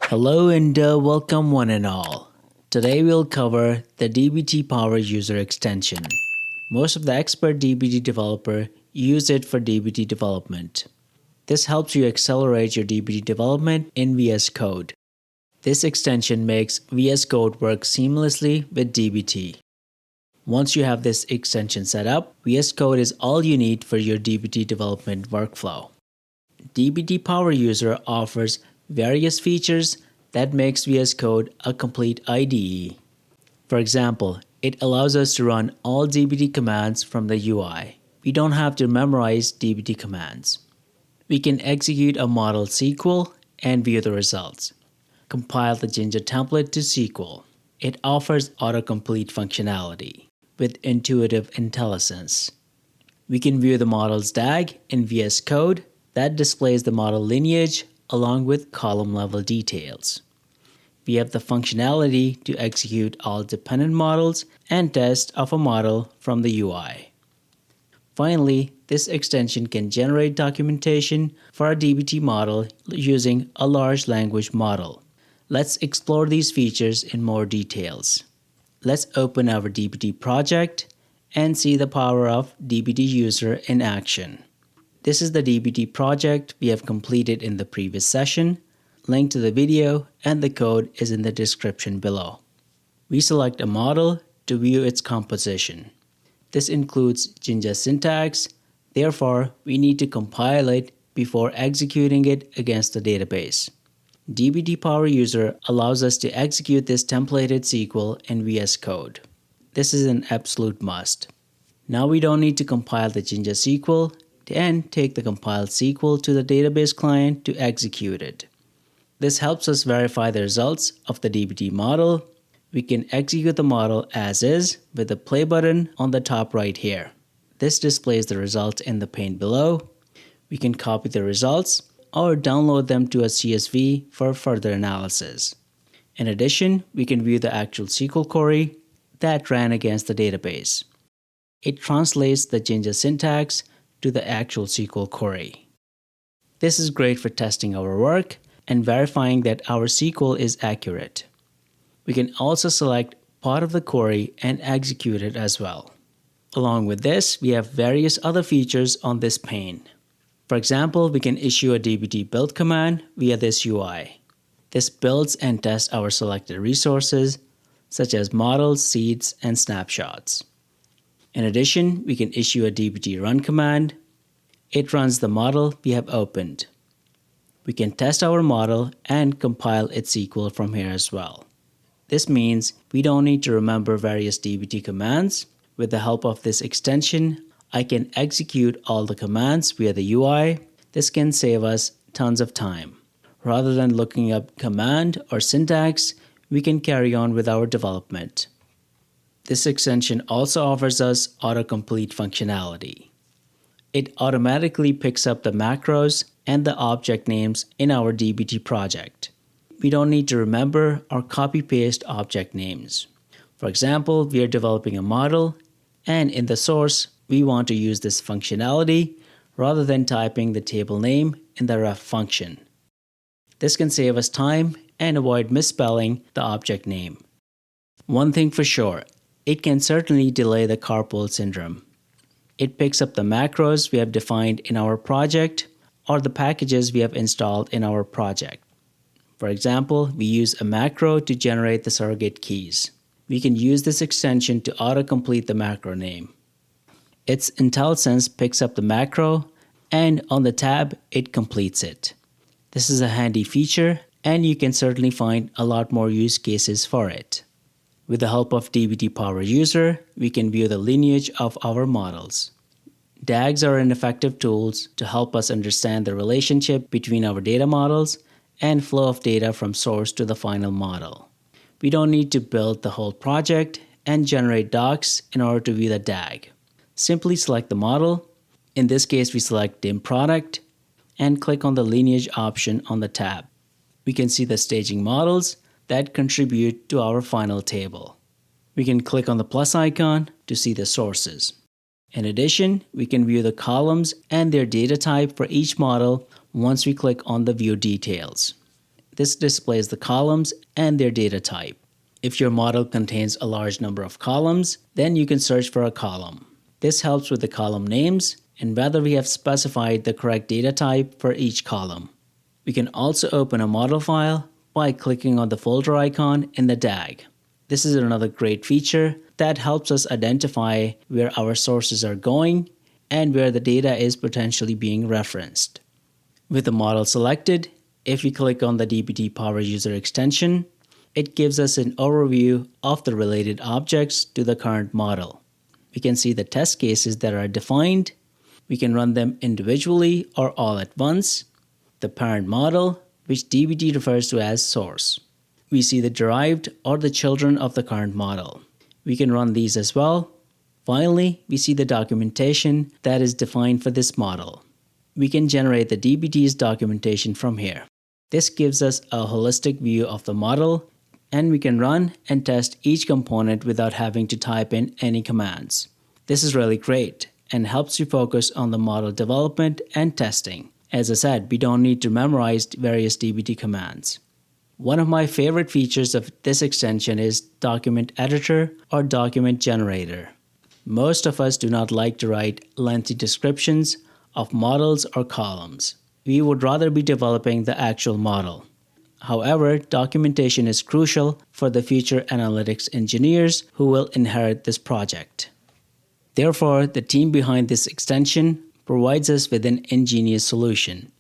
Hello and welcome one and all. Today we'll cover the DBT Power User extension. Most of the expert DBT developer use it for DBT development. This helps you accelerate your DBT development in VS Code. This extension makes VS Code work seamlessly with DBT. Once you have this extension set up, VS Code is all you need for your DBT development workflow. DBT Power User offers various features that makes VS Code a complete IDE. For example, it allows us to run all DBT commands from the UI. We don't have to memorize DBT commands. We can execute a model SQL and view the results. Compile the Jinja template to SQL. It offers autocomplete functionality with intuitive IntelliSense. We can view the model's DAG in VS Code that displays the model lineage along with column-level details. We have the functionality to execute all dependent models and tests of a model from the UI. Finally, this extension can generate documentation for a DBT model using a large language model. Let's explore these features in more details. Let's open our DBT project and see the power of DBT User in action. This is the DBT project we have completed in the previous session. Link to the video and the code is in the description below. We select a model to view its composition. This includes Jinja syntax, therefore we need to compile it before executing it against the database. DBT Power User allows us to execute this templated SQL in VS Code. This is an absolute must. Now we don't need to compile the Jinja SQL and take the compiled SQL to the database client to execute it. This helps us verify the results of the DBT model. We can execute the model as is with the play button on the top right here. This displays the results in the pane below. We can copy the results or download them to a CSV for further analysis. In addition, we can view the actual SQL query that ran against the database. It translates the Jinja syntax to the actual SQL query. This is great for testing our work and verifying that our SQL is accurate. We can also select part of the query and execute it as well. Along with this, we have various other features on this pane. For example, we can issue a DBT build command via this UI. This builds and tests our selected resources, such as models, seeds, and snapshots. In addition, we can issue a DBT run command. It runs the model we have opened. We can test our model and compile its SQL from here as well. This means we don't need to remember various DBT commands. With the help of this extension, I can execute all the commands via the UI. This can save us tons of time. Rather than looking up command or syntax, we can carry on with our development. This extension also offers us autocomplete functionality. It automatically picks up the macros and the object names in our DBT project. We don't need to remember or copy-paste object names. For example, we are developing a model, and in the source, we want to use this functionality rather than typing the table name in the ref function. This can save us time and avoid misspelling the object name. One thing for sure, it can certainly delay the carpool syndrome. It picks up the macros we have defined in our project or the packages we have installed in our project. For example, we use a macro to generate the surrogate keys. We can use this extension to autocomplete the macro name. Its IntelliSense picks up the macro, and on the tab, it completes it. This is a handy feature, and you can certainly find a lot more use cases for it. With the help of DBT Power User, we can view the lineage of our models. DAGs are an effective tools to help us understand the relationship between our data models and flow of data from source to the final model. We don't need to build the whole project and generate docs in order to view the DAG. Simply select the model. In this case, we select dim product and click on the lineage option on the tab. We can see the staging models that contribute to our final table. We can click on the plus icon to see the sources. In addition, we can view the columns and their data type for each model once we click on the View Details. This displays the columns and their data type. If your model contains a large number of columns, then you can search for a column. This helps with the column names and whether we have specified the correct data type for each column. We can also open a model file by clicking on the folder icon in the DAG. This is another great feature that helps us identify where our sources are going and where the data is potentially being referenced. With the model selected, if we click on the DBT Power User extension, it gives us an overview of the related objects to the current model. We can see the test cases that are defined. We can run them individually or all at once. The parent model, which DBT refers to as source. We see the derived or the children of the current model. We can run these as well. Finally, we see the documentation that is defined for this model. We can generate the DBT's documentation from here. This gives us a holistic view of the model, and we can run and test each component without having to type in any commands. This is really great and helps you focus on the model development and testing. As I said, we don't need to memorize various DBT commands. One of my favorite features of this extension is Document Editor or Document Generator. Most of us do not like to write lengthy descriptions of models or columns. We would rather be developing the actual model. However, documentation is crucial for the future analytics engineers who will inherit this project. Therefore, the team behind this extension provides us with an ingenious solution.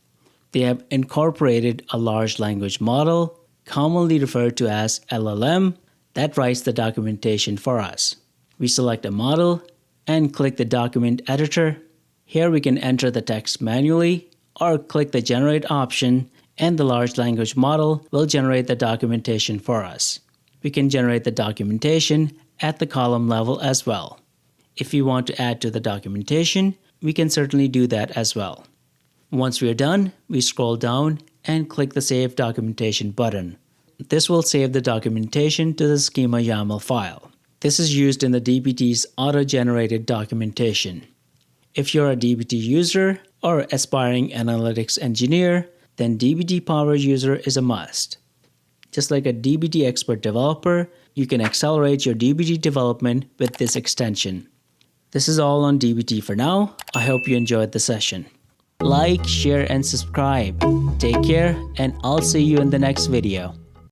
They have incorporated a large language model, commonly referred to as LLM, that writes the documentation for us. We select a model and click the document editor. Here we can enter the text manually or click the generate option, and the large language model will generate the documentation for us. We can generate the documentation at the column level as well. If we want to add to the documentation, we can certainly do that as well. Once we are done, we scroll down and click the Save Documentation button. This will save the documentation to the schema YAML file. This is used in the DBT's auto-generated documentation. If you're a DBT user or aspiring analytics engineer, then DBT Power User is a must. Just like a DBT expert developer, you can accelerate your DBT development with this extension. This is all on DBT for now. I hope you enjoyed the session. Like, share, and subscribe. Take care, and I'll see you in the next video.